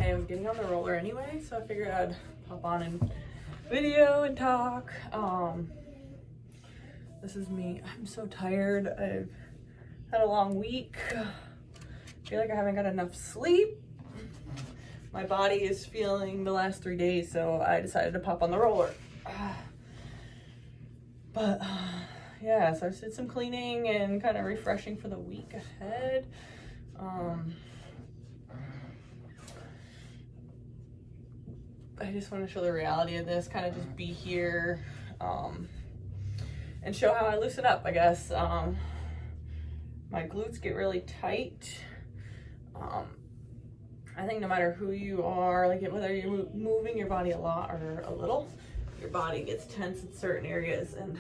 I was getting on the roller anyway, so I figured I'd pop on and video and talk. This is me. I'm so tired. I've had a long week. I feel like I haven't got enough sleep. My body is feeling the last 3 days, so I decided to pop on the roller. But yeah, so I did some cleaning and kind of refreshing for the week ahead. I just want to show the reality of this, kind of just be here, and show how I loosen up, I guess. My glutes get really tight. I think no matter who you are, like whether you're moving your body a lot or a little, your body gets tense in certain areas, and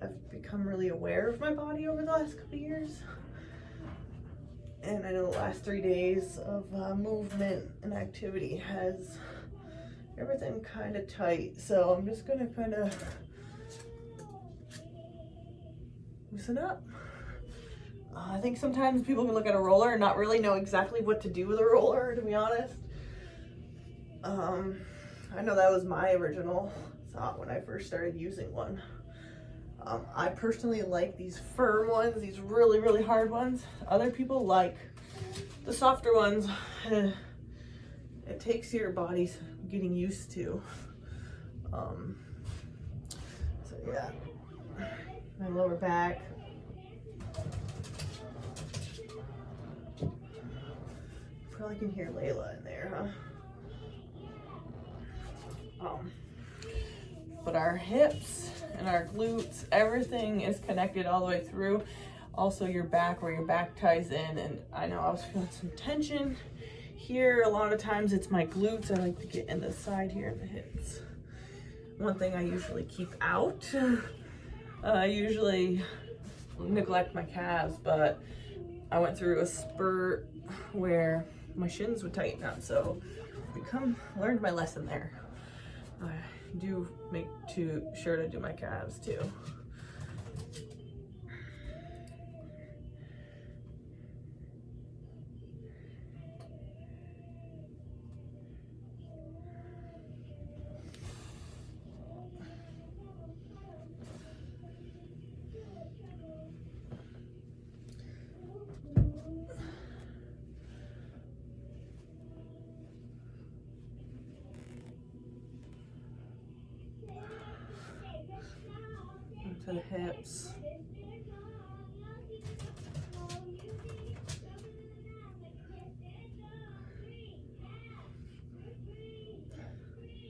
I've become really aware of my body over the last couple of years. And I know the last 3 days of movement and activity has everything kind of tight. So I'm just gonna kind of loosen up. I think sometimes people can look at a roller and not really know exactly what to do with a roller, to be honest. I know that was my original thought when I first started using one. I personally like these firm ones, these really, really hard ones. Other people like the softer ones. It takes your body getting used to. So yeah, my lower back. Probably can hear Layla in there, huh? But our hips and our glutes, everything is connected all the way through. Also your back, where your back ties in. And I know I was feeling some tension here. A lot of times it's my glutes. I like to get in the side here in the hips. One thing I usually keep out, I usually neglect my calves, but I went through a spurt where my shins would tighten up, so learned my lesson there. I do make sure to do my calves too. To the hips.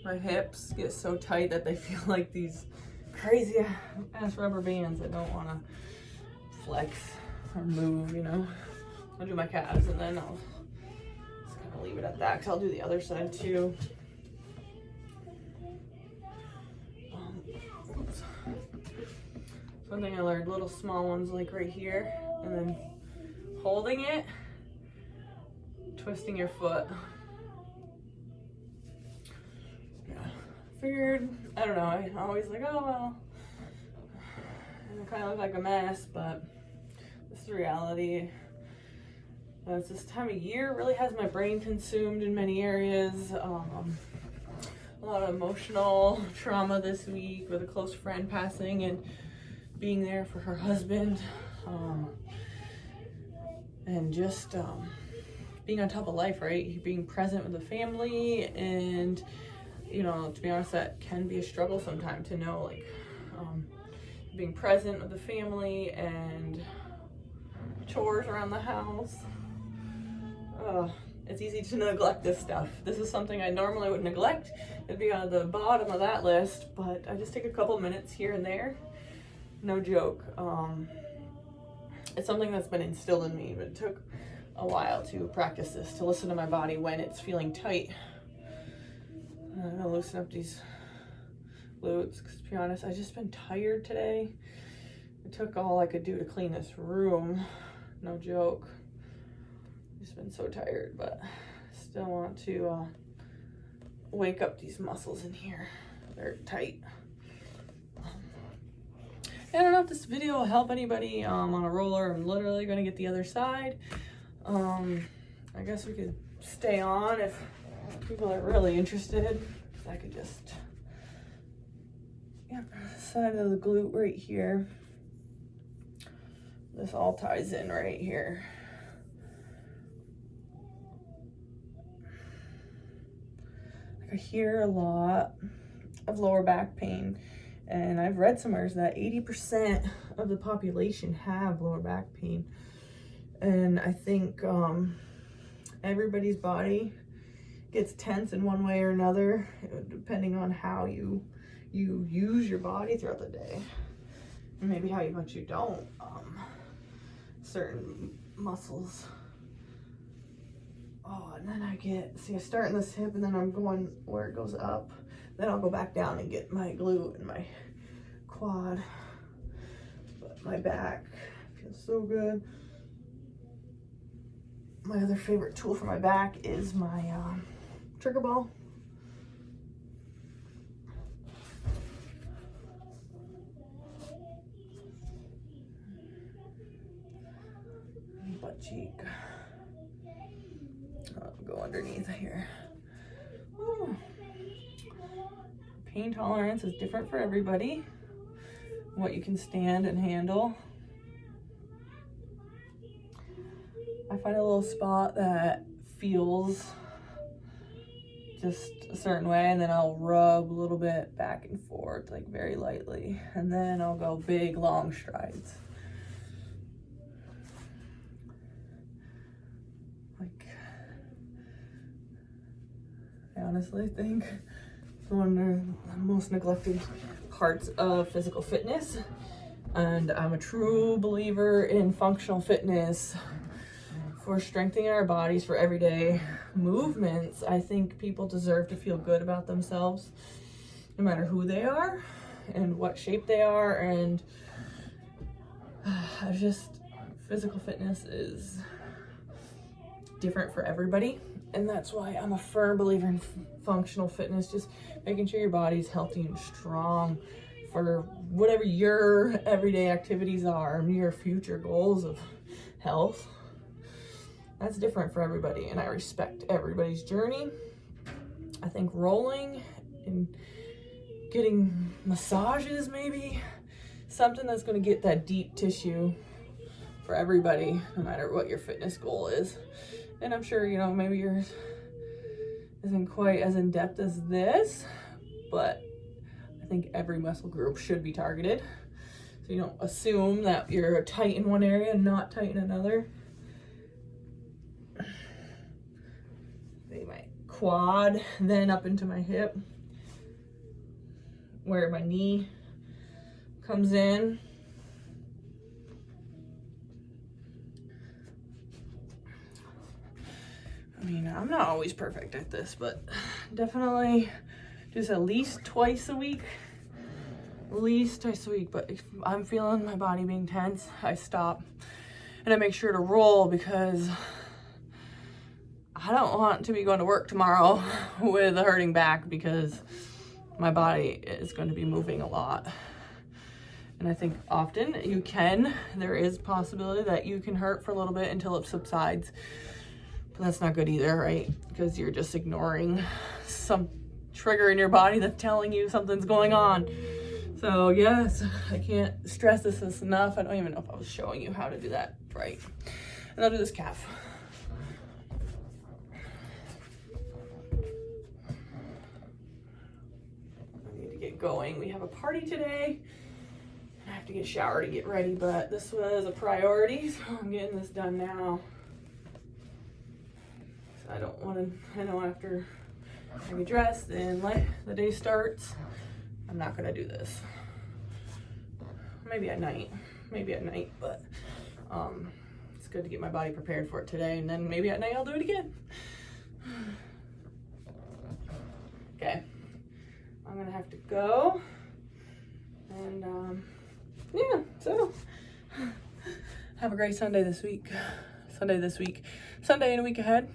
My hips get so tight that they feel like these crazy ass rubber bands that don't want to flex or move, you know. I'll do my calves and then I'll just kind of leave it at that, because I'll do the other side too. Oops. One thing I learned, little small ones like right here, and then holding it, twisting your foot. Yeah, figured, I don't know, I always like, oh well, and I kind of look like a mess, but this is reality. It's this time of year really has my brain consumed in many areas. A lot of emotional trauma this week with a close friend passing and being there for her husband, and just being on top of life, right? Being present with the family, and you know, to be honest, that can be a struggle sometimes to know, like, being present with the family and chores around the house. It's easy to neglect this stuff. This is something I normally would neglect. It'd be on the bottom of that list, but I just take a couple minutes here and there. No joke. It's something that's been instilled in me, but it took a while to practice this, to listen to my body when it's feeling tight. I'm gonna loosen up these glutes, because to be honest, I've just been tired today. It took all I could do to clean this room. No joke. Just been so tired, but still want to wake up these muscles in here. They're tight. I don't know if this video will help anybody on a roller. I'm literally going to get the other side. I guess we could stay on if people are really interested. I could just, yeah, side of the glute right here. This all ties in right here. I hear a lot of lower back pain, and I've read somewhere that 80% of the population have lower back pain. And I think everybody's body gets tense in one way or another, depending on how you use your body throughout the day, and maybe how much you don't. Certain muscles. Oh, and then I start in this hip, and then I'm going where it goes up. Then I'll go back down and get my glute and my quad. But my back feels so good. My other favorite tool for my back is my trigger ball. Butt cheek. I'll go underneath here. Ooh. Pain tolerance is different for everybody. What you can stand and handle. I find a little spot that feels just a certain way, and then I'll rub a little bit back and forth, like very lightly, and then I'll go big long strides. Like, I honestly think it's one of the most neglected parts of physical fitness, and I'm a true believer in functional fitness for strengthening our bodies for everyday movements. I think people deserve to feel good about themselves, no matter who they are and what shape they are, and physical fitness is different for everybody, and that's why I'm a firm believer in functional fitness, just making sure your body's healthy and strong for whatever your everyday activities are and your future goals of health. That's different for everybody, and I respect everybody's journey. I think rolling and getting massages, maybe something that's going to get that deep tissue for everybody, no matter what your fitness goal is. And I'm sure, maybe yours isn't quite as in-depth as this, but I think every muscle group should be targeted. So you don't assume that you're tight in one area and not tight in another. Maybe my quad, then up into my hip, where my knee comes in. I mean, I'm not always perfect at this, but definitely just at least twice a week. But if I'm feeling my body being tense, I stop and I make sure to roll, because I don't want to be going to work tomorrow with a hurting back, because my body is going to be moving a lot. And I think often there is possibility that you can hurt for a little bit until it subsides. But that's not good either, right? Because you're just ignoring some trigger in your body that's telling you something's going on. So yes, I can't stress this enough. I don't even know if I was showing you how to do that right. And I'll do this calf. Get going. We have a party today. I have to get showered to get ready, but this was a priority, so I'm getting this done now. So I know after I get dressed and the day starts, I'm not gonna do this. Maybe at night, but it's good to get my body prepared for it today, and then maybe at night I'll do it again. Okay. I'm gonna have to go, and yeah, so have a great Sunday and a week ahead.